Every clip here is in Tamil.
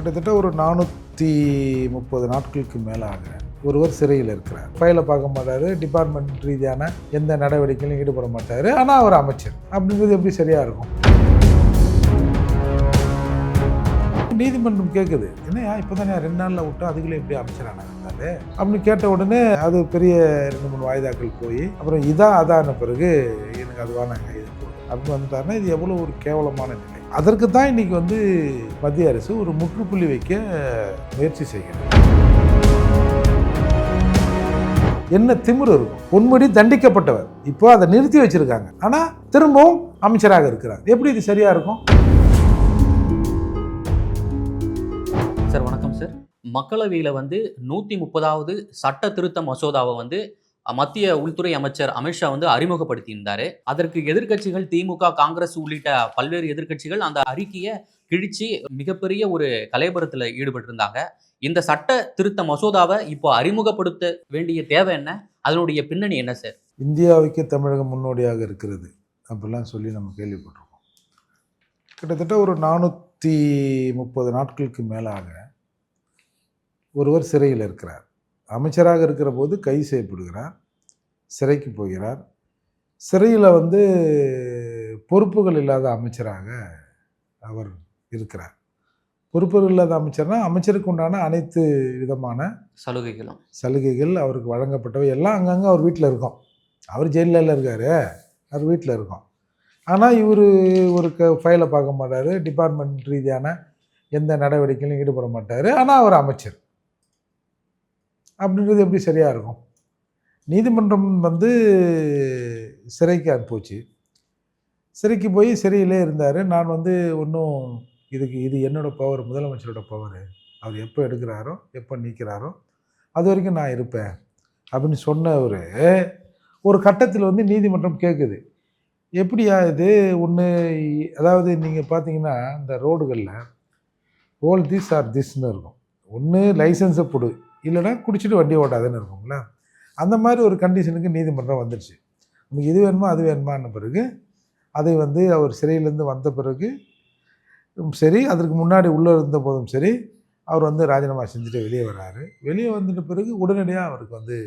கிட்டத்தட்ட ஒரு 430 நாட்களுக்கு மேலாக ஒருவர் சிறையில் இருக்கிறார். ஃபைலை பார்க்க மாட்டார், டிபார்ட்மெண்ட் ரீதியான எந்த நடவடிக்கையிலும் ஈடுபட மாட்டார். ஆனால் அவர் அமைச்சர் அப்படின்றது எப்படி சரியாக இருக்கும்? நீதிமன்றம் கேட்குது, என்னையா இப்போ தானே 2 நாளில் விட்டு அதுக்குள்ளே எப்படி அமைச்சரானாங்க அப்படின்னு கேட்ட உடனே அது பெரிய 2-3 வாய்தாக்கள் போய் அப்புறம் அதான பிறகு எனக்கு அது வேணாங்க இது அப்படின்னு வந்துட்டாருன்னா இது எவ்வளோ ஒரு கேவலமான நிலை. அதற்கு தான் இன்னைக்கு மத்திய அரசு ஒரு முற்றுப்புள்ளி வைக்க முயற்சி செய்கிறது. என்ன திமிரு இருக்கும்? பொன்முடி தண்டிக்கப்பட்டவர், இப்போ அதை நிறுத்தி வச்சிருக்காங்க, ஆனால் திரும்பவும் அமைச்சராக இருக்கிறார். எப்படி இது சரியா இருக்கும்? சார் வணக்கம் சார். மக்களவையில் 130வது சட்ட திருத்த மசோதாவை மத்திய உள்துறை அமைச்சர் அமித்ஷா அறிமுகப்படுத்தியிருந்தாரு. அதற்கு எதிர்க்கட்சிகள் திமுக, காங்கிரஸ் உள்ளிட்ட பல்வேறு எதிர்க்கட்சிகள் அந்த அறிக்கையை கிழிச்சு மிகப்பெரிய ஒரு கலைபரத்தில் ஈடுபட்டிருந்தாங்க. இந்த சட்ட திருத்த மசோதாவை இப்போ அறிமுகப்படுத்த வேண்டிய தேவை என்ன? அதனுடைய பின்னணி என்ன சார்? இந்தியாவுக்கு தமிழகம் முன்னோடியாக இருக்கிறது அப்படிலாம் சொல்லி நம்ம கேள்விப்பட்டிருக்கோம். கிட்டத்தட்ட ஒரு 430 நாட்களுக்கு மேலாக ஒருவர் சிறையில் இருக்கிறார். அமைச்சராக இருக்கிற போது கைது செய்யப்படுகிறார், சிறைக்கு போகிறார். சிறையில் பொறுப்புகள் இல்லாத அமைச்சராக அவர் இருக்கிறார். பொறுப்புகள் இல்லாத அமைச்சர்னா அமைச்சருக்கு உண்டான அனைத்து விதமான சலுகைகள் அவருக்கு வழங்கப்பட்டவை எல்லாம் அங்கங்கே அவர் வீட்டில் இருக்கும். அவர் ஜெயிலில் இருக்கார், அவர் வீட்டில் இருக்கும். ஆனால் இவர் ஒரு ஃபைலை பார்க்க மாட்டார், டிபார்ட்மெண்ட் ரீதியான எந்த நடவடிக்கையிலும் ஈடுபட மாட்டார். ஆனால் அவர் அமைச்சர் அப்படின்றது எப்படி சரியாக இருக்கும்? நீதிமன்றம் சிறைக்கு அனுப்பிச்சு, சிறைக்கு போய் சிறையிலே இருந்தார். நான் ஒன்றும் இது என்னோடய பவர், முதலமைச்சரோட பவர், அவர் எப்போ எடுக்கிறாரோ எப்போ நீக்கிறாரோ அது வரைக்கும் நான் இருப்பேன் அப்படின்னு சொன்னவர் ஒரு கட்டத்தில் நீதிமன்றம் கேட்குது, எப்படியா இது ஒன்று? அதாவது நீங்கள் பார்த்தீங்கன்னா இந்த ரோடுகளில் ஓல் திஸ் ஆர் திஸ்ன்னு இருக்கும். ஒன்று லைசன்ஸை போடு, இல்லைனா குடிச்சிட்டு வண்டி ஓட்டாதுன்னு இருக்குங்களா? அந்த மாதிரி ஒரு கண்டிஷனுக்கு நீதிமன்றம் வந்துடுச்சு. உங்களுக்கு இது வேணுமா அது வேணுமான்னு பிறகு அதை அவர் சிறையிலேருந்து வந்த பிறகு சரி, அதற்கு முன்னாடி உள்ளே இருந்த போதும் சரி, அவர் ராஜினாமா செஞ்சுட்டு வெளியே வர்றாரு. வெளியே வந்துட்ட பிறகு உடனடியாக அவருக்கு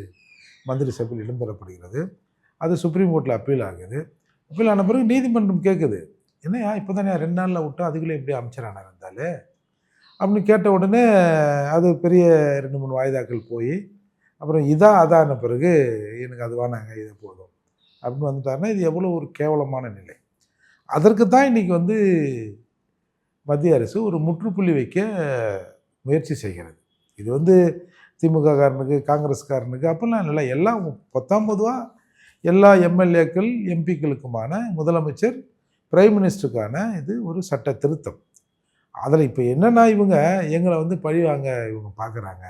மந்திரி சபையில் இடம்பெறப்படுகிறது. அது சுப்ரீம் கோர்ட்டில் அப்பீல் ஆகுது. அப்பீல் ஆன பிறகு நீதிமன்றம் கேட்குது, என்னையா இப்போ தானே 2 நாளில் விட்டு அதுக்குள்ளே எப்படி அமைச்சரானார் இருந்தாலே அப்படின்னு கேட்ட உடனே அது பெரிய 2-3 வாய்தாக்கள் போய் அப்புறம் அதான பிறகு எனக்கு அது வேணாங்க இது போதும் அப்படின்னு வந்துட்டாருன்னா இது எவ்வளோ ஒரு கேவலமான நிலை. அதற்கு தான் இன்றைக்கி மத்திய அரசு ஒரு முற்றுப்புள்ளி வைக்க முயற்சி செய்கிறது. இது திமுககாரனுக்கு, காங்கிரஸ்காரனுக்கு அப்படிலாம் இல்லை, எல்லாம் 19 எல்லா எம்எல்ஏக்கள், எம்பிக்களுக்குமான, முதலமைச்சர், பிரைம் மினிஸ்டருக்கான இது ஒரு சட்ட திருத்தம். அதில் இப்போ என்னென்னா இவங்க எங்களை பழிவாங்க இவங்க பார்க்குறாங்க.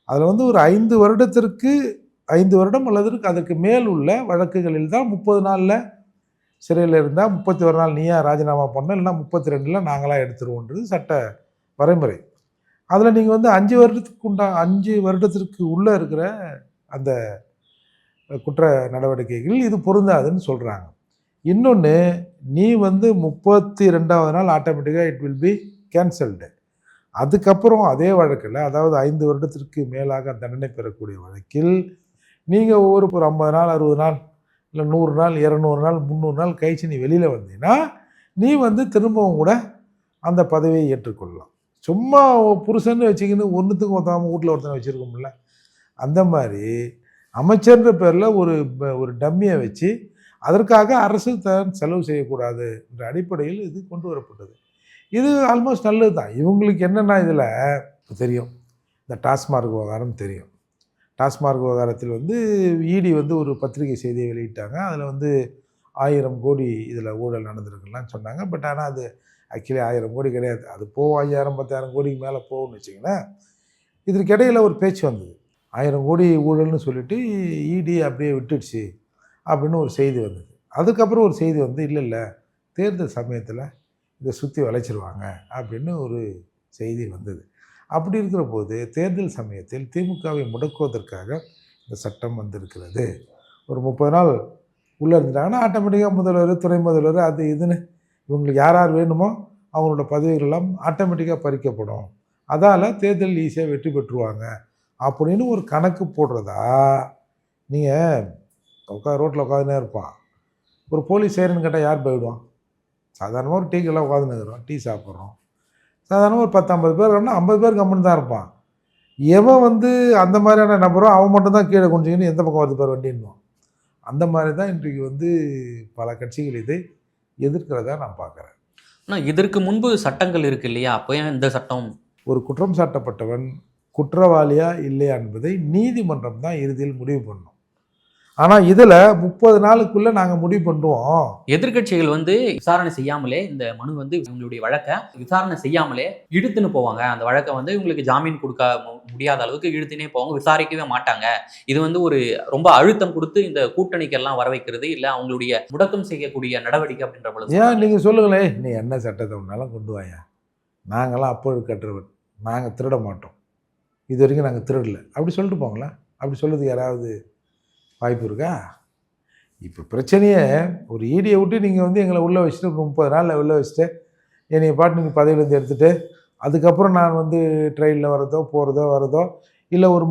அதில் ஒரு 5 வருடத்திற்கு 5 வருடம் அல்லது அதற்கு மேல் உள்ள வழக்குகளில் தான் 30 நாளில் சிறையில் இருந்தால் 31 நாள் நீயா ராஜினாமா பண்ண, இல்லைனா 32 நாங்களாக எடுத்துருவோன்றது சட்ட வரைமுறை. அதில் நீங்கள் 5 வருடத்திற்கு உள்ளே இருக்கிற அந்த குற்ற நடவடிக்கைகள் இது பொருந்தாதுன்னு சொல்கிறாங்க. இன்னொன்று, நீ 32வது நாள் ஆட்டோமேட்டிக்காக இட் வில் பி கேன்சல்டு. அதுக்கப்புறம் அதே வழக்கில், அதாவது 5 வருடத்திற்கு மேலாக தண்டனை பெறக்கூடிய வழக்கில் நீங்கள் ஒரு 50 நாள், 60 நாள், இல்லை 100 நாள், 200 நாள், 300 நாள் கழிச்சு நீ வெளியில் வந்தீங்கன்னா நீ திரும்பவும் கூட அந்த பதவியை ஏற்றுக்கொள்ளலாம். சும்மா புருஷன்னு வச்சுக்கின்னு ஒன்றுத்துக்கும் ஒருத்தவங்க வீட்டில் ஒருத்தனை வச்சுருக்கோம்ல, அந்த மாதிரி அமைச்சர்ன்ற பேரில் ஒரு டம்மியை வச்சு அதற்காக அரசு தான் செலவு செய்யக்கூடாது என்ற அடிப்படையில் இது கொண்டு வரப்பட்டது. இது ஆல்மோஸ்ட் நல்லது தான். இவங்களுக்கு என்னென்னா இதில் தெரியும், இந்த டாஸ்மார்க் விவகாரம் தெரியும். டாஸ்மார்க் விவகாரத்தில் இடி ஒரு பத்திரிகை செய்தியை வெளியிட்டாங்க. அதில் 1000 கோடி இதில் ஊழல் நடந்திருக்குலாம் சொன்னாங்க. பட் ஆனால் அது ஆக்சுவலி 1000 கோடி கிடையாது, அது 5000 10,000 கோடிக்கு மேலே போகும்னு வச்சிங்களேன். இதற்கு இடையில் ஒரு பேச்சு வந்தது, 1000 கோடி ஊழல்னு சொல்லிட்டு இடி அப்படியே விட்டுடுச்சு அப்படின்னு ஒரு செய்தி வந்தது. அதுக்கப்புறம் ஒரு செய்தி இல்லை தேர்தல் சமயத்தில் இதை சுற்றி வளைச்சிருவாங்க அப்படின்னு ஒரு செய்தி வந்தது. அப்படி இருக்கிற போது தேர்தல் சமயத்தில் திமுகவை முடக்குவதற்காக இந்த சட்டம் வந்திருக்கிறது. ஒரு 30 நாள் உள்ளே இருந்துட்டாங்கன்னா ஆட்டோமேட்டிக்காக முதல்வர், துணை முதல்வர், அது இதுன்னு இவங்களுக்கு யார் யார் வேணுமோ அவங்களோட பதவிகளெல்லாம் ஆட்டோமேட்டிக்காக பறிக்கப்படும் அதால் தேர்தல் ஈஸியாக வெற்றி பெற்றுருவாங்க அப்படின்னு ஒரு கணக்கு போடுறதா? நீங்கள் ரோட்டில் உட்காந்துனே இருப்பான், ஒரு போலீஸ் சேருன்னு கேட்டால் யார் போயிடுவான்? சாதாரணமாக ஒரு டீக்கெல்லாம் உட்காந்துன்னு இருக்கிறோம், டீ சாப்பிட்றோம், சாதாரணமாக ஒரு 10-50 பேர் வேணால் 50 பேர் கம்முன்னு தான் இருப்பான். எவன் அந்த மாதிரியான நபரோ அவன் மட்டும் தான் கீழே குனிஞ்சிக்கின்னு எந்த பக்கம் வருது பேர் வண்டின்னுவான். அந்த மாதிரி தான் இன்றைக்கு பல கட்சிகள் இதை எதிர்க்கிறதா நான் பார்க்குறேன். ஆனால் இதற்கு முன்பு சட்டங்கள் இருக்கு இல்லையா? அப்போ ஏன் இந்த சட்டம்? ஒரு குற்றம் சாட்டப்பட்டவன் குற்றவாளியா இல்லையா என்பதை நீதிமன்றம் தான் இறுதியில் முடிவு பண்ணும். ஆனால் இதில் 30 நாளுக்குள்ளே நாங்கள் முடிவு பண்ணுவோம். எதிர்க்கட்சிகள் விசாரணை செய்யாமலே இந்த மனு இவங்களுடைய வழக்கை விசாரணை செய்யாமலே இழுத்துன்னு போவாங்க. அந்த வழக்கை இவங்களுக்கு ஜாமீன் கொடுக்க முடியாத அளவுக்கு இழுத்துனே போவாங்க, விசாரிக்கவே மாட்டாங்க. இது ஒரு ரொம்ப அழுத்தம் கொடுத்து இந்த கூட்டணிக்கெல்லாம் வர வைக்கிறது, இல்லை அவங்களுடைய முடக்கம் செய்யக்கூடிய நடவடிக்கை அப்படின்ற பொழுது. ஏன் நீங்கள் சொல்லுங்களேன், நீ என்ன சட்டத்தை ஒன்றாலும் கொண்டு வாயா, நாங்களாம் அப்பொழுது கட்டுறவன், நாங்கள் திருட மாட்டோம், இது வரைக்கும் நாங்கள் திருடலை, அப்படி சொல்லிட்டு போங்களேன். அப்படி சொல்லுறதுக்கு யாராவது வாய்ப்பு இருக்கா? இப்போ பிரச்சனையே ஒரு ஈடியை விட்டு நீங்கள் எங்களை உள்ளே வச்சுட்டு 30 நாளில் உள்ளே வச்சுட்டு என்னைய பாட்டு நீங்கள் பதவியிலேருந்து எடுத்துகிட்டு அதுக்கப்புறம் நான் ட்ரெயினில் வரதோ இல்லை ஒரு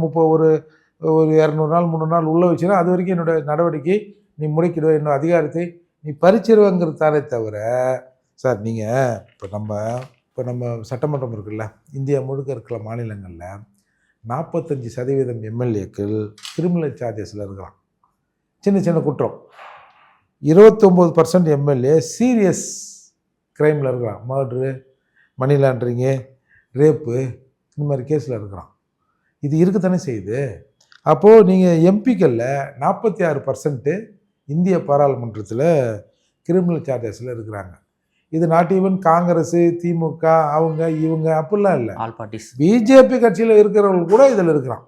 200 நாள் 300 நாள் உள்ளே வச்சுன்னா அது வரைக்கும் என்னோடய நடவடிக்கை நீ முடக்கிடுவ, என்னோட அதிகாரத்தை நீ பறிச்சிருவங்கிறதானே தவிர. சார் நீங்கள் இப்போ நம்ம சட்டமன்றம் இருக்குல்ல, இந்தியா முழுக்க இருக்கிற மாநிலங்களில் 45% எம்எல்ஏக்கள் கிரிமினல் சார்ஜஸில் இருக்கிறான், சின்ன சின்ன குற்றம். 29% எம்எல்ஏ சீரியஸ் க்ரைமில் இருக்கிறான், மர்ட்ரு, மணி லாண்ட்ரிங்கு, ரேப்பு, இந்த மாதிரி கேஸில் இருக்கிறான். இது இருக்கத்தானே செய்யுது. அப்போது நீங்கள் எம்பிக்களில் 46% இந்திய பாராளுமன்றத்தில் கிரிமினல் சார்ஜஸில் இருக்கிறாங்க. இது நாட் ஈவன் காங்கிரஸ், திமுக, அவங்க இவங்க அப்படிலாம் இல்லை, ஆல் பார்ட்டிஸ், பிஜேபி கட்சியில் இருக்கிறவங்க கூட இதில் இருக்கிறான்.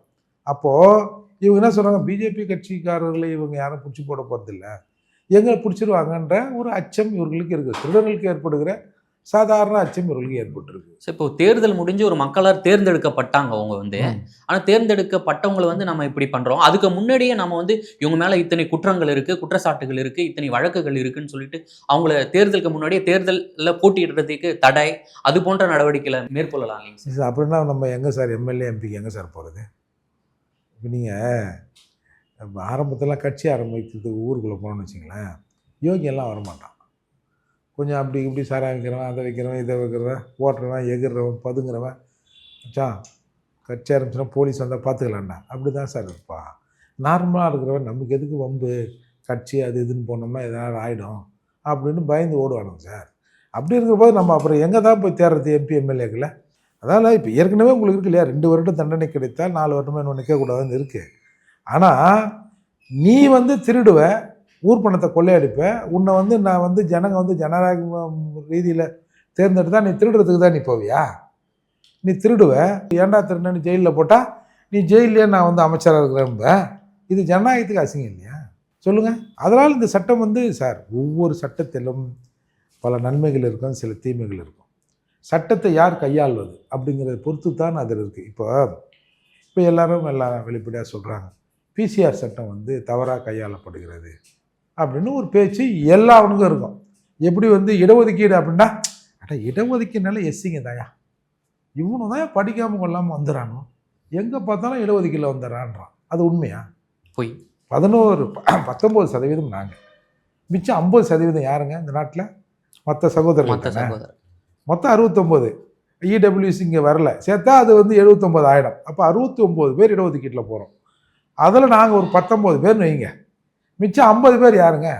அப்போது இவங்க என்ன சொல்கிறாங்க, பிஜேபி கட்சிக்காரர்களை இவங்க யாரும் பிடிச்சி போட போகிறதில்ல, எங்களை பிடிச்சிருவாங்கன்ற ஒரு அச்சம் இவர்களுக்கு இருக்குது. திருடர்களுக்கு ஏற்படுகிற சாதாரண அச்சம் இவர்களுக்கு ஏற்பட்டுருக்கு. ஸோ இப்போ தேர்தல் முடிஞ்சு ஒரு மக்களால் தேர்ந்தெடுக்கப்பட்டாங்க அவங்க ஆனால் தேர்ந்தெடுக்கப்பட்டவங்களை நம்ம இப்படி பண்ணுறோம். அதுக்கு முன்னாடியே நம்ம இவங்க மேலே இத்தனை குற்றங்கள் இருக்குது, குற்றச்சாட்டுகள் இருக்குது, இத்தனை வழக்குகள் இருக்குன்னு சொல்லிட்டு அவங்கள தேர்தலுக்கு முன்னாடியே தேர்தலில் போட்டியிடுறதுக்கு தடை, அது போன்ற நடவடிக்கைகளை மேற்கொள்ளலாம் இல்லைங்க சார்? அப்படின்னா நம்ம எங்கே சார் எம்எல்ஏ எம்பிக்கு எங்கே சார் போகிறது? இப்போ நீங்கள் ஆரம்பத்தில் கட்சி ஆரம்பிக்கிறதுக்கு ஊருக்குள்ளே போனோன்னு வச்சிங்களேன், யோகியெல்லாம் வரமாட்டான். கொஞ்சம் அப்படி இப்படி சாராயம் வைக்கிறவன், அதை வைக்கிறவன், இதை வைக்கிறவன், ஓட்டுறவன், எகிறவன், பதுங்குறவன், மச்சான் கட்சி ஆரம்பிச்சுனா போலீஸ் வந்தால் பார்த்துக்கலாம்டா, அப்படி தான் சார் இருப்பான். நார்மலாக இருக்கிறவன் நமக்கு எதுக்கு வம்பு, கட்சி அது இதுன்னு போனோம்னா எதாவது ஆகிடும் அப்படின்னு பயந்து ஓடுவானுங்க சார். அப்படி இருக்கிறபோது நம்ம அப்புறம் எங்கே தான் போய் தேர்றது எம்பி எம்எல்ஏக்களை? அதனால் இப்போ ஏற்கனவே உங்களுக்கு இருக்கு இல்லையா, 2 வருடம் தண்டனை கிடைத்தால் 4 வருடமே இன்னும் நிற்கக்கூடாதுன்னு இருக்குது. ஆனால் நீ திருடுவ, ஊர் பணத்தை கொள்ளையடிப்ப, உன்னை நான் ஜனங்க ஜனநாயக ரீதியில் தேர்ந்தெடுத்தா நீ திருடுறதுக்கு தான் நீ போவியா? நீ திருடுவ, ஏன்டா திருடன்னு ஜெயிலில் போட்டால் நீ ஜெயிலே நான் அமைச்சராக இருக்கிறேன்ப. இது ஜனநாயகத்துக்கு அசிங்கம் இல்லையா? சொல்லுங்கள். அதனால் இந்த சட்டம் சார், ஒவ்வொரு சட்டத்திலும் பல நன்மைகள் இருக்கும், சில தீமைகள் இருக்கும். சட்டத்தை யார் கையாள்வது அப்படிங்கிறத பொறுத்து தான் அதில் இருக்குது. இப்போ எல்லாம் வெளிப்படையாக சொல்கிறாங்க, பிசிஆர் சட்டம் தவறாக கையாளப்படுகிறது அப்படின்னு ஒரு பேச்சு எல்லாவனுக்கும் இருக்கும். எப்படி இடஒதுக்கீடு அப்படின்னா, இடஒதுக்கீடுனால எஸ்சிங்க தாயா, இவனு தான் படிக்காமல் கொள்ளாமல் வந்துடுறானோ, எங்கே பார்த்தாலும் இடஒதுக்கீடில் வந்துடுறான்றான். அது உண்மையா? போய் 19% நாங்கள், மிச்சம் 50% யாருங்க இந்த நாட்டில்? மற்ற சகோதரர்கள் மொத்தம் 69. இடபிள்யூசி இங்கே வரல, சேர்த்தா அது 79 ஆகிடும். அப்போ 69 பேர் இடஒதுக்கீட்டில் போகிறோம். அதில் நாங்கள் ஒரு 19 பேர்னு வைங்க, மிச்சம் 50 பேர் யாருங்க?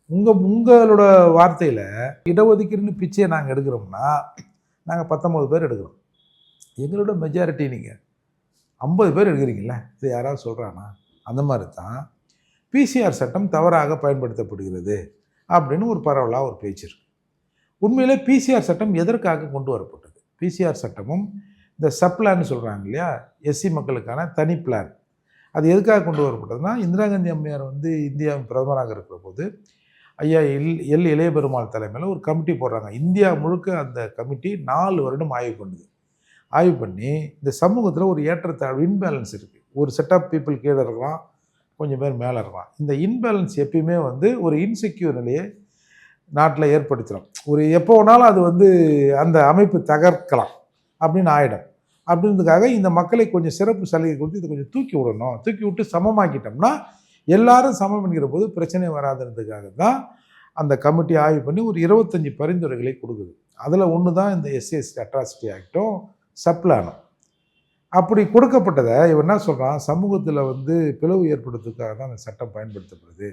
உங்களோட வார்த்தையில் இடஒதுக்கீடுன்னு பிச்சையை நாங்கள் எடுக்கிறோம்னா நாங்கள் 19 பேர் எடுக்கிறோம். எங்களோட மெஜாரிட்டி நீங்கள் 50 பேர் எடுக்கிறீங்களா? இது யாராவது சொல்கிறானா? அந்த மாதிரி தான் பிசிஆர் சட்டம் தவறாக பயன்படுத்தப்படுகிறது அப்படின்னு ஒரு பரவலாக ஒரு பேச்சு இருக்குது. உண்மையிலே பிசிஆர் சட்டம் எதற்காக கொண்டு வரப்பட்டது? பிசிஆர் சட்டமும் இந்த சப்ளான்னு சொல்கிறாங்க இல்லையா, எஸ்சி மக்களுக்கான தனி பிளான், அது எதுக்காக கொண்டு வரப்பட்டதுன்னா, இந்திரா காந்தி அம்மையார் இந்தியாவின் பிரதமராக இருக்கிற போது ஐயா இளைய பெருமாள் தலைமையில் ஒரு கமிட்டி போடுறாங்க. இந்தியா முழுக்க அந்த கமிட்டி 4 வருடம் ஆய்வு பண்ணுது. ஆய்வு பண்ணி இந்த சமூகத்தில் ஒரு ஏற்றத்தாழ்வு, இன்பேலன்ஸ் இருக்குது. ஒரு செட் ஆஃப் பீப்புள் கீழே இருக்கலாம், கொஞ்சம் பேர் மேலே இருக்கலாம். இந்த இன்பேலன்ஸ் எப்பயுமே ஒரு இன்செக்யூர் நிலையை நாட்டில் ஏற்படுத்தலாம். ஒரு எப்போ வேணாலும் அது அந்த அமைப்பு தகர்க்கலாம். அப்படின்னு ஆகிடும். அப்படின்றதுக்காக இந்த மக்களை கொஞ்சம் சிறப்பு சலுகை கொடுத்து இதை கொஞ்சம் தூக்கி விடணும். தூக்கி விட்டு சமமாக்கிட்டோம்னா எல்லாரும் சமம் என்கிற போது பிரச்சனை வராதுன்றதுக்காக தான் அந்த கமிட்டி ஆய்வு பண்ணி ஒரு 25 பரிந்துரைகளை கொடுக்குது. அதில் ஒன்று தான் இந்த எஸ்சி அட்ராசிட்டி ஆக்டும் சப்ளானும். அப்படி கொடுக்கப்பட்டதை இவன் என்ன சொல்கிறான், சமூகத்தில் வந்து பிளவு ஏற்படுத்துறதுக்காக தான் அந்த சட்டம் பயன்படுத்தப்படுது,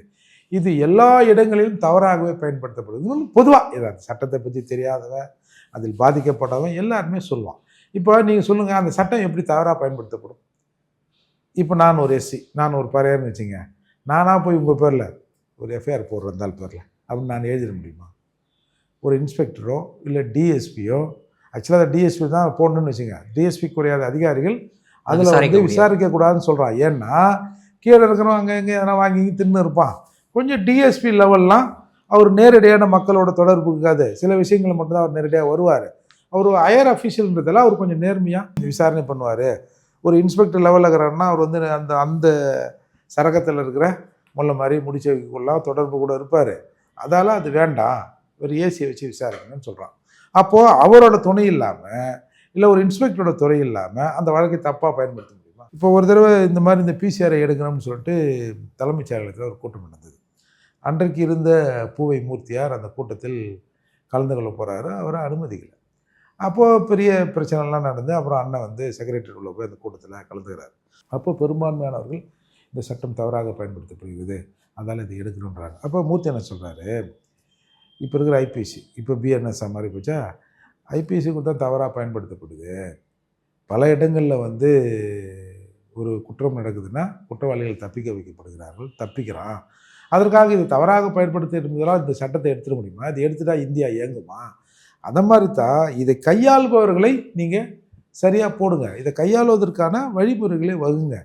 இது எல்லா இடங்களிலும் தவறாகவே பயன்படுத்தப்படுது. பொதுவாக இதை அந்த சட்டத்தை பற்றி தெரியாதவன், அதில் பாதிக்கப்பட்டவன் எல்லாருமே சொல்லுவான். இப்போ நீங்கள் சொல்லுங்கள், அந்த சட்டம் எப்படி தவறாக பயன்படுத்தப்படும்? இப்போ நான் ஒரு எஸ்சி, நான் ஒரு பறையர்னு வச்சுங்க, நானாக போய் உங்கள் பேரில் ஒரு எஃப்ஐஆர் போடுற இருந்தால் பேரில் அப்படின்னு நான் எழுதிட முடியுமா? ஒரு இன்ஸ்பெக்டரோ இல்லை டிஎஸ்பியோ, ஆக்சுவலாக அதை டிஎஸ்பி தான் போடணும்னு வச்சுங்க, டிஎஸ்பி குறையாத அதிகாரிகள் அதில் வந்து விசாரிக்கக்கூடாதுன்னு சொல்கிறான். ஏன்னா கீழே இருக்கிறவங்க அங்கே எங்கே எதனா வாங்கி தின்னு இருப்பான். கொஞ்சம் டிஎஸ்பி லெவல்லாம் அவர் நேரடியான மக்களோட தொடர்பு இருக்காது, சில விஷயங்களை மட்டும்தான் அவர் நேரடியாக வருவார். அவர் ஹையர் அஃபீஷியல்ன்றதெல்லாம் அவர் கொஞ்சம் நேர்மையாக விசாரணை பண்ணுவார். ஒரு இன்ஸ்பெக்டர் லெவலில் இருக்கிறாருன்னா அவர் வந்து அந்த அந்த சரகத்தில் இருக்கிற முல்லை மாதிரி முடிச்சவங்களாம் தொடர்பு கூட இருப்பார். அதால் அது வேண்டாம், ஒரு ஏசியை வச்சு விசாரிக்கணும்னு சொல்கிறான். அப்போது அவரோட துணை இல்லாமல் இல்லை ஒரு இன்ஸ்பெக்டரோட துறை இல்லாமல் அந்த வழக்கை தப்பாக பயன்படுத்த முடியுமா? இப்போ ஒரு தடவை இந்த மாதிரி இந்த பிசிஆரை எடுக்கணும்னு சொல்லிட்டு தலைமைச் செயலகத்தில் ஒரு கூட்டம் நடந்தது. அன்றைக்கு இருந்த பூவை மூர்த்தியார் அந்த கூட்டத்தில் கலந்து கொள்ள போகிறாரு, அவரை அனுமதிக்கலை. அப்போது பெரிய பிரச்சனைலாம் நடந்து அப்புறம் அண்ணன் வந்து செக்ரட்டரிக்குள்ளே போய் அந்த கூட்டத்தில் கலந்துக்கிறார். அப்போ பெரும்பான்மையானவர்கள் இந்த சட்டம் தவறாக பயன்படுத்தப்படுகிறது, அதனால் இதை எடுக்கணுன்றாங்க. அப்போ மூர்த்தி என்ன சொல்கிறாரு, இப்போ இருக்கிற ஐபிசி, இப்போ பிஎன்எஸ் மாதிரி போச்சா, ஐபிசி கொடுத்தா தவறாக பயன்படுத்தப்படுது. பல இடங்களில் வந்து ஒரு குற்றம் நடக்குதுன்னா குற்றவாளிகள் தப்பிக்க வைக்கப்படுகிறார்கள், தப்பிக்கிறான். அதற்காக இது தவறாக பயன்படுத்திருந்ததால் இந்த சட்டத்தை எடுத்துட முடியுமா? இது எடுத்துட்டா இந்தியா இயங்குமா? அந்த மாதிரி தான் இதை கையாள்பவர்களை நீங்கள் சரியாக போடுங்க, இதை கையாளுவதற்கான வழிமுறைகளை வகுங்க,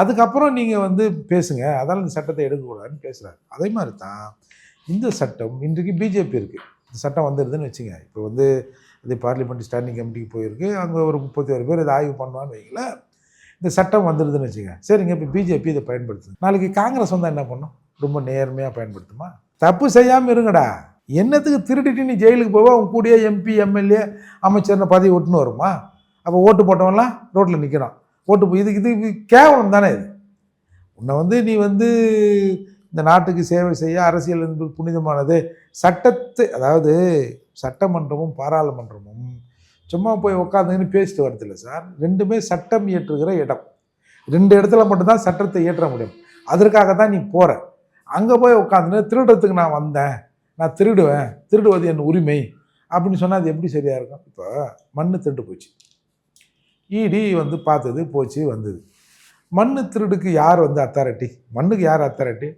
அதுக்கப்புறம் நீங்கள் வந்து பேசுங்க, அதனால் இந்த சட்டத்தை எடுக்கக்கூடாதுன்னு பேசுகிறாரு. அதே மாதிரி தான் இந்த சட்டம் இன்றைக்கு பிஜேபி இருக்குது, இந்த சட்டம் வந்துடுதுன்னு வச்சுங்க. இப்போ வந்து இது பார்லிமெண்ட் ஸ்டாண்டிங் கமிட்டிக்கு போயிருக்கு, அங்கே ஒரு 31 பேர் இதை ஆய்வு பண்ணுவான்னு வைங்கள, இந்த சட்டம் வந்துடுதுன்னு வச்சுங்க. சரிங்க, இப்போ பிஜேபி இதை பயன்படுத்துது, நாளைக்கு காங்கிரஸ் வந்தால் என்ன பண்ணும்? ரொம்ப நேர்மையாக பயன்படுத்துமா? தப்பு செய்யாமல் இருங்கடா, என்னத்துக்கு திருடிட்டு நீ ஜெயிலுக்கு போவா, உன் கூடிய எம்பி எம்எல்ஏ அமைச்சர்னு பதவி ஒட்டுன்னு வருமா? அப்போ ஓட்டு போட்டவன்லாம் ரோட்டில் நிற்கிறான், ஓட்டு இது கேவலம் தானே. இது உன்னை வந்து நீ வந்து இந்த நாட்டுக்கு சேவை செய்ய அரசியல் என்பது புனிதமானது. சட்டத்தை, அதாவது சட்டமன்றமும் பாராளுமன்றமும் சும்மா போய் உட்காந்துன்னு பேசிட்டு வரதில்லை சார், ரெண்டுமே சட்டம் இயற்றுகிற இடம். 2 இடத்துல மட்டும்தான் சட்டத்தை இயற்ற முடியும். அதற்காக தான் நீ போகிற. அங்கே போய் உட்காந்துன்னு திருடுறதுக்கு நான் வந்தேன், நான் திருடுவேன், திருடுவது என் உரிமை அப்படின்னு சொன்னால் அது எப்படி சரியாக இருக்கும்? இப்போ மண் திருட்டு போச்சு, இடி வந்து பார்த்தது போச்சு வந்தது. மண் திருடுக்கு யார் வந்து அத்தாரிட்டி? மண்ணுக்கு யார் அத்தாரிட்டி?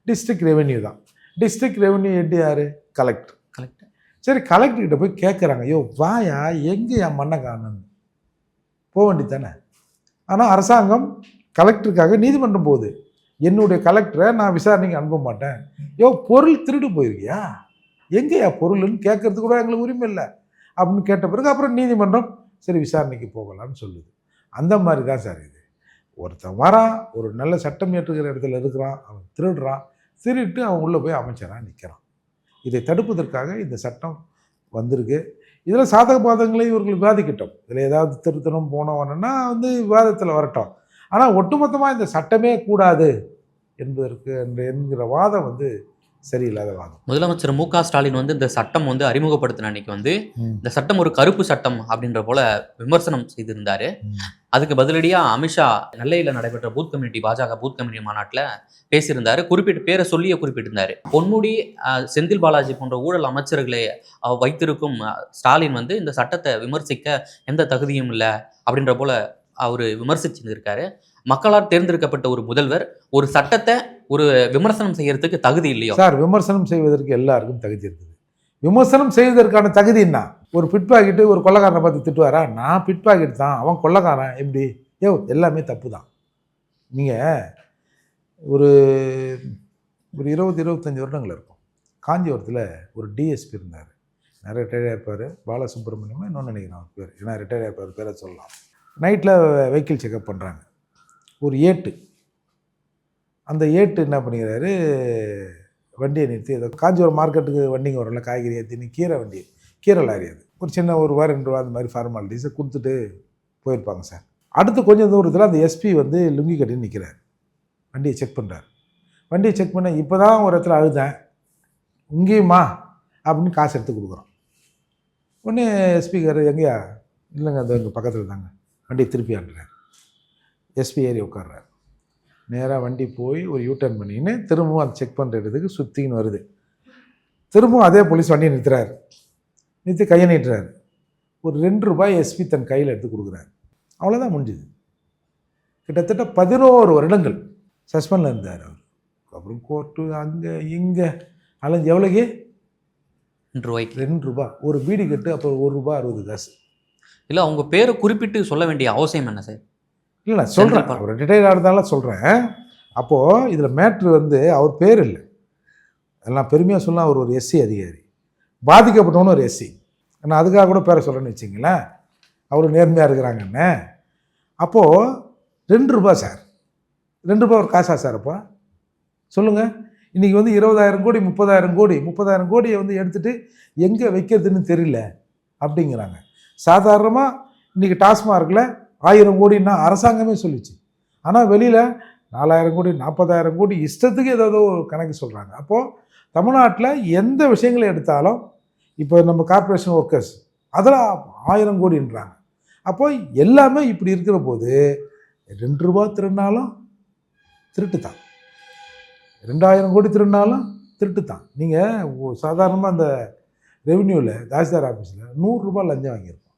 டிஸ்ட்ரிக்ட் ரெவென்யூ தான். டிஸ்ட்ரிக்ட் ரெவென்யூ ஹெட் யார்? கலெக்டர். சரி, கலெக்டர்கிட்ட போய் கேட்குறாங்க, ஐயோ வாயா எங்கே என் மண்ணை காணுன்னு, போக வேண்டியது தானே. ஆனால் அரசாங்கம் கலெக்டருக்காக நீதிமன்றம் போகுது, என்னுடைய கலெக்டரை நான் விசாரணைக்கு அனுப்ப மாட்டேன். யோ பொருள் திருடு போயிருக்கியா, எங்கேயா பொருள்னு கேட்கறது கூட எங்களுக்கு உரிமை இல்லை அப்படின்னு கேட்ட பிறகு அப்புறம் நீதிமன்றம் சரி விசாரணைக்கு போகலான்னு சொல்லுது. அந்த மாதிரி தான் சார் இது. ஒருத்தன் வரான், ஒரு நல்ல சட்டம் இயற்றுகிற இடத்துல இருக்கிறான், அவன் திருடுறான், திருட்டு அவன் உள்ளே போய் அமைச்சராக நிற்கிறான். இதை தடுப்பதற்காக இந்த சட்டம் வந்திருக்கு. இதில் சாதக பாதங்களை இவர்கள் விவாதிக்கட்டும், இதில் ஏதாவது திருத்தணும் போனவனா வந்து விவாதத்தில் வரட்டும். ஆனால் ஒட்டுமொத்தமாக இந்த சட்டமே கூடாது என்பதற்கு என்கிற வாதம் வந்து சரியில்லாத வாதம். முதலமைச்சர் மு.க. ஸ்டாலின் வந்து இந்த சட்டம் வந்து அறிமுகப்படுத்தின அன்னைக்கு வந்து இந்த சட்டம் ஒரு கருப்பு சட்டம் அப்படின்ற போல விமர்சனம் செய்திருந்தாரு. அதுக்கு பதிலடியாக அமித்ஷா நெல்லையில் நடைபெற்ற பூத் கம்யூனிட்டி பாஜக பூத் கம்யூனிட்டி மாநாட்டில் பேசியிருந்தாரு. குறிப்பிட்ட பேரை சொல்லியே குறிப்பிட்டிருந்தாரு. பொன்முடி, செந்தில் பாலாஜி போன்ற ஊழல் அமைச்சர்களை வைத்திருக்கும் ஸ்டாலின் வந்து இந்த சட்டத்தை விமர்சிக்க எந்த தகுதியும் இல்லை அப்படின்ற போல அவர் விமர்சிச்சிருந்திருக்காரு. மக்களால் தேர்ந்தெடுக்கப்பட்ட ஒரு முதல்வர் ஒரு சட்டத்தை ஒரு விமர்சனம் செய்யறதுக்கு தகுதி இல்லையோ சார்? விமர்சனம் செய்வதற்கு எல்லாருக்கும் தகுதி இருக்குது. விமர்சனம் செய்வதற்கான தகுதி என்ன? ஒரு பிட் பாக்கெட்டு ஒரு கொள்ளக்காரனை பார்த்து திட்டுவாரா? நான் பிட் பாக்கெட் தான், அவன் கொள்ளக்காரன் எப்படி? எல்லாமே தப்பு தான். நீங்கள் ஒரு 20-25 வருடங்கள் இருக்கும், காஞ்சிபுரத்தில் ஒரு டிஎஸ்பி இருந்தார், நிறைய ரிட்டையர்டாக இருப்பார், பாலசுப்ரமணியமாக இன்னொன்று நினைக்கிறேன் அவர் பேர், ஏன்னா ரிட்டையர்டாக இருப்பார், பேரை சொல்லலாம். நைட்டில் வெஹிக்கிள் செக்அப் பண்ணுறாங்க, ஒரு ஏட்டு, அந்த ஏட்டு என்ன பண்ணிக்கிறாரு, வண்டியை நிறுத்தி ஏதோ காஞ்சிபுரம் மார்க்கெட்டுக்கு வண்டிங்க வரும்ல, காய்கறி ஏற்றின்னு கீரை வண்டி, கீரை லாரி அது. ஒரு சின்ன ₹1 ₹2 அந்த மாதிரி ஃபார்மாலிட்டிஸை கொடுத்துட்டு போயிருப்பாங்க சார். அடுத்து கொஞ்சம் தூரத்தில் அந்த எஸ்பி வந்து லுங்கி கட்டி நிற்கிறார். வண்டியை செக் பண்ணுறாரு. வண்டியை செக் பண்ண இப்போ தான் ஒரு இடத்துல அழுதேன், இங்கேயுமா அப்படின்னு காசு எடுத்து கொடுக்குறோம். உடனே எஸ்பிக்கார் எங்கேயா, இல்லைங்க அது எங்கள் பக்கத்தில் தாங்க, வண்டியை திருப்பி அனுப்புறாரு. எஸ்பி ஏறி உட்கார்றாரு. நேராக வண்டி போய் ஒரு யூட்டர்ன் பண்ணின்னு திரும்பவும் அதை செக் பண்ணுற இடத்துக்கு சுற்றின்னு வருது. திரும்பவும் அதே போலீஸ் வண்டியை நிறுத்துறாரு. நிறுத்தி கையை நீட்டுறாரு. ஒரு ₹2 எஸ்பி தன் கையில் எடுத்து கொடுக்குறாரு. அவ்வளோதான் முடிஞ்சுது. கிட்டத்தட்ட 11 வருடங்கள் சஸ்பெண்டில் இருந்தார் அவர். அப்புறம் கோர்ட்டு அங்கே இங்கே அலைஞ்சு எவ்வளோக்கு ₹2. ₹2. ஒரு பீடி கட்டு அப்புறம் ₹1.60. இல்லை அவங்க பேரை குறிப்பிட்டு சொல்ல வேண்டிய அவசியம் என்ன சார்? இல்லை நான் சொல்கிறேன், அவர் ரிட்டையர்ட் ஆகிறதால சொல்கிறேன். அப்போது இதில் மேட்ரு வந்து அவர் பேர் இல்லை, எல்லாம் பெருமையாக சொல்லலாம். அவர் ஒரு எஸ்சி அதிகாரி, பாதிக்கப்பட்டவனு ஒரு எஸ்சி. நான் அதுக்காக கூட பேரை சொல்கிறேன்னு வச்சிங்களேன், அவர் நேர்மையாக இருக்கிறாங்கன்னு. அப்போது ₹2 சார், ₹2 ஒரு காசா சார்? அப்போ சொல்லுங்கள். இன்றைக்கி வந்து 20,000 கோடி 30,000 கோடியை வந்து எடுத்துகிட்டு எங்கே வைக்கிறதுன்னு தெரியல அப்படிங்கிறாங்க. சாதாரணமாக இன்றைக்கி டாஸ்மார்க்கில் 1000 கோடின்னா அரசாங்கமே சொல்லிச்சு. ஆனால் வெளியில் 4,000 கோடி 40,000 கோடி இஷ்டத்துக்கு ஏதோ ஒரு கணக்கு சொல்கிறாங்க. அப்போது தமிழ்நாட்டில் எந்த விஷயங்களை எடுத்தாலும் இப்போ நம்ம கார்ப்பரேஷன் ஒர்க்கர்ஸ் அதில் 1000 கோடின்றாங்க. அப்போ எல்லாமே இப்படி இருக்கிற போது ₹2 திருடினாலும் திருட்டு தான், 2000 கோடி திருடினாலும் திருட்டு தான். நீங்கள் சாதாரணமாக அந்த ரெவென்யூவில் தாசில்தார் ஆஃபீஸில் ₹100 லஞ்சம் வாங்கியிருப்போம்.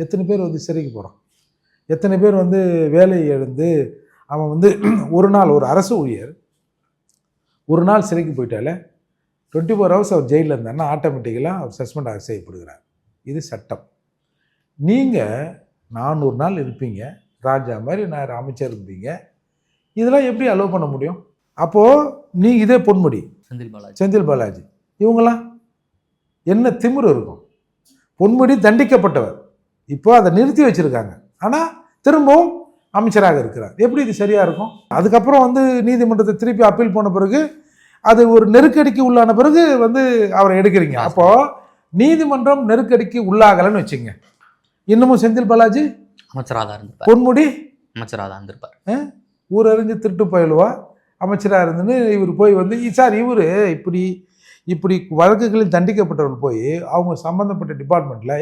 எத்தனை பேர் வந்து சிறைக்கு போகிறான்? எத்தனை பேர் வந்து வேலையை எழுந்து அவன் வந்து ஒரு நாள், ஒரு அரசு ஊழியர் ஒரு நாள் சிறைக்கு போயிட்டாலே 24 ஹவர்ஸ் அவர் ஜெயிலில் இருந்தாருன்னா ஆட்டோமேட்டிக்கலாக அவர் சஸ்பெண்ட் செய்யப்படுகிறார். இது சட்டம். நீங்கள் 400 நாள் இருப்பீங்க, ராஜா மாதிரி நான் அமைச்சர் இருப்பீங்க, இதெல்லாம் எப்படி அலோவ் பண்ண முடியும்? அப்போது நீ இதே பொன்முடி, செந்தில் பாலாஜி இவங்களாம் என்ன திமிரு இருக்கும்? பொன்முடி தண்டிக்கப்பட்டவர், இப்போ அதை நிறுத்தி வச்சுருக்காங்க, ஆனால் திரும்பவும் அமைச்சராக இருக்கிறார். எப்படி இது சரியாக இருக்கும்? அதுக்கப்புறம் வந்து நீதிமன்றத்தை திருப்பி அப்பீல் போன பிறகு அது ஒரு நெருக்கடிக்கு உள்ளான பிறகு வந்து அவரை எடுக்கிறீங்க. அப்போது நீதிமன்றம் நெருக்கடிக்கு உள்ளாகலைன்னு வச்சுங்க, இன்னமும் செந்தில் பாலாஜி அமைச்சராக தான் இருந்திருப்பார், பொன்முடி அமைச்சராக தான் இருந்திருப்பார். ஊரறிஞ்சு திருட்டு பயிலுவா அமைச்சராக இருந்துன்னு இவர் போய் வந்து சார் இவர் இப்படி இப்படி வழக்குகளில் தண்டிக்கப்பட்டவர்கள் போய் அவங்க சம்மந்தப்பட்ட டிபார்ட்மெண்ட்டில்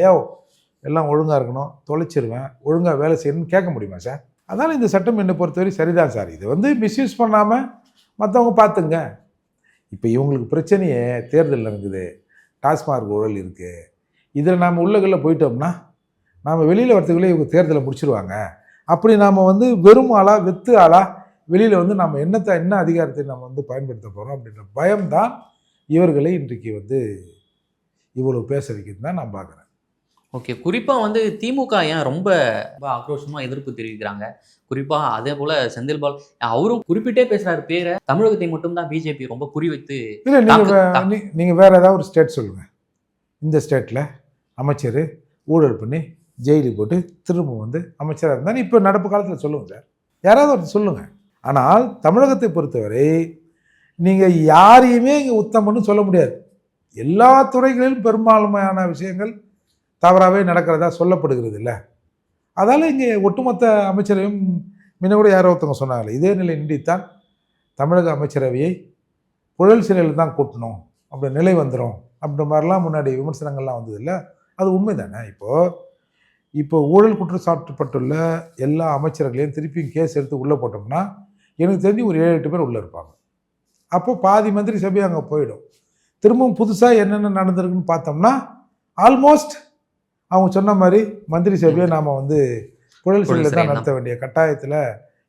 எல்லாம் ஒழுங்காக இருக்கணும், தொலைச்சிருவேன், ஒழுங்காக வேலை செய்யணும்னு கேட்க முடியுமா சார்? அதனால் இந்த சட்டம் என்னை பொறுத்தவரை சரிதான் சார். இது வந்து மிஸ்யூஸ் பண்ணாமல் மற்றவங்க பார்த்துங்க. இப்போ இவங்களுக்கு பிரச்சனையே தேர்தல் இருக்குது, டாஸ்மார்க் ஊழல் இருக்குது. இதில் நாம் உள்ளகளில் போயிட்டோம்னா நாம் வெளியில் வரத்துக்குள்ளே இவங்க தேர்தலை முடிச்சிருவாங்க. அப்படி நாம் வந்து வெறும் ஆளாக வெத்து ஆளாக வெளியில் வந்து நம்ம என்ன அதிகாரத்தை நம்ம வந்து பயன்படுத்த போகிறோம் அப்படின்ற பயம்தான் இவர்களை இன்றைக்கு வந்து இவ்வளோ பேச வைக்கிறது தான் நான் பார்க்குறேன். ஓகே, குறிப்பாக வந்து திமுக ஏன் ரொம்ப ஆக்ரோஷமாக எதிர்ப்பு தெரிவிக்கிறாங்க? குறிப்பாக அதே போல் செந்தில் பால் அவரும் குறிப்பிட்டே பேசுகிறாரு பேரை, தமிழகத்தை மட்டும்தான் பிஜேபி ரொம்ப குறிவைத்து. இல்லை நீங்கள் வேறு ஏதாவது ஒரு ஸ்டேட் சொல்லுங்கள், இந்த ஸ்டேட்டில் அமைச்சர் ஊழல் பண்ணி ஜெயிலுக்கு போட்டு திரும்ப வந்து அமைச்சராக இருந்தாலும் இப்போ நடப்பு காலத்தில் சொல்லுங்கள் சார், யாராவது ஒரு சொல்லுங்கள். ஆனால் தமிழகத்தை பொறுத்தவரை நீங்கள் யாரையுமே இங்கே உத்தமன்னு சொல்ல முடியாது. எல்லா துறைகளிலும் பெரும்பான்மையான விஷயங்கள் தவறாகவே நடக்கிறதா சொல்லப்படுகிறது இல்லை. அதால் இங்கே ஒட்டுமொத்த அமைச்சரையும் முன்ன கூட யாரோ ஒருத்தவங்க சொன்னாங்களே, இதே நிலை நீடித்தான் தமிழக அமைச்சரவையை புழல் சிறையில் தான் கூட்டணும் அப்படி நிலை வந்துடும் அப்படின்ற மாதிரிலாம் முன்னாடி விமர்சனங்கள்லாம் வந்தது இல்லை. அது உண்மை தானே? இப்போ ஊழல் குற்றச்சாட்டுப்பட்டுள்ள எல்லா அமைச்சர்களையும் திருப்பியும் கேஸ் எடுத்து உள்ளே போட்டோம்னா எனக்கு தெரிஞ்சு ஒரு 7-8 பேர் உள்ளே இருப்பாங்க. அப்போ பாதி மந்திரி சபை அங்கே போயிடும். திரும்பவும் புதுசாக என்னென்ன நடந்திருக்குன்னு பார்த்தோம்னா ஆல்மோஸ்ட் அவங்க சொன்ன மாதிரி மந்திரி சபையை நாம் வந்து புழல் சிறையில் தான் நடத்த வேண்டிய கட்டாயத்தில்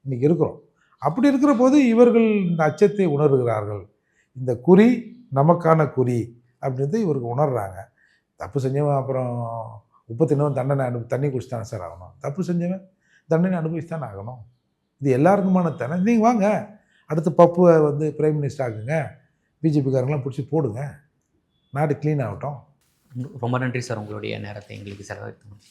இன்றைக்கி இருக்கிறோம். அப்படி இருக்கிற போது இவர்கள் இந்த அச்சத்தை உணர்கிறார்கள். இந்த குறி நமக்கான குறி அப்படின்றது இவருக்கு உணர்கிறாங்க. தப்பு செஞ்சவன் அப்புறம் உப்பு தின்னவன் தண்ணி குடிச்சு தானே சார் ஆகணும்? தப்பு செஞ்சவன் தண்டனை அனுபவிச்சு தானே ஆகணும். இது எல்லாருக்குமான தானே. நீங்கள் வாங்க அடுத்து பப்புவை வந்து பிரைம் மினிஸ்டர் ஆகுங்க, பிஜேபிக்காரங்களாம் பிடிச்சி போடுங்க, நாடு க்ளீன் ஆகட்டும். ரொம்ப நன்றி சார், உங்களுடைய நேரத்தை எங்களுக்கு செலவழித்தோம்.